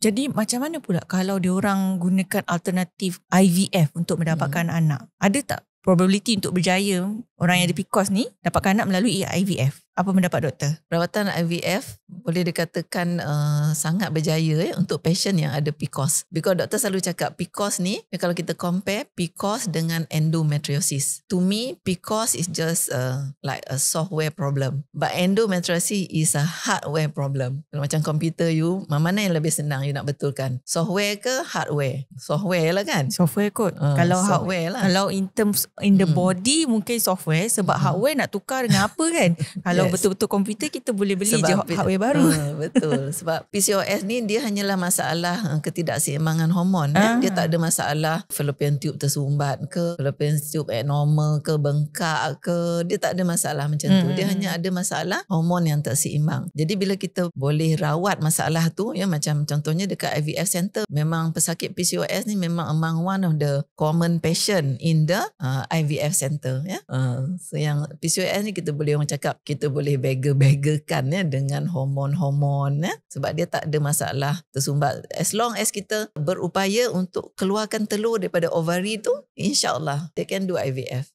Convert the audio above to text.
Jadi macam mana pula kalau diorang gunakan alternatif IVF untuk mendapatkan anak? Ada tak probability untuk berjaya orang yang ada PCOS ni dapatkan anak melalui IVF? Apa pendapat doktor? Perawatan IVF boleh dikatakan sangat berjaya untuk pasien yang ada PCOS. Because doktor selalu cakap PCOS ni, kalau kita compare PCOS dengan endometriosis. To me, PCOS is just like a software problem. But endometriosis is a hardware problem. Macam komputer you, mana yang lebih senang you nak betulkan? Software ke hardware? Software lah kan? Software kot. Kalau software lah. Kalau in terms in the body mungkin software, sebab hardware nak tukar dengan apa kan? Kalau betul-betul komputer kita boleh beli sebab je hardware baru. Betul. Sebab PCOS ni dia hanyalah masalah ketidakseimbangan hormon. Dia tak ada masalah fallopian tube tersumbat ke, fallopian tube abnormal ke, bengkak ke. Dia tak ada masalah macam tu. Dia hanya ada masalah hormon yang tak seimbang. Jadi bila kita boleh rawat masalah tu, ya, macam contohnya dekat IVF center, memang pesakit PCOS ni memang among one of the common patient in the IVF center. Ya. So yang PCOS ni kita boleh orang cakap, kita boleh beggar-beggarkan ya, dengan hormon-hormon ya, sebab dia tak ada masalah tersumbat. As long as kita berupaya untuk keluarkan telur daripada ovari tu, insyaAllah they can do IVF.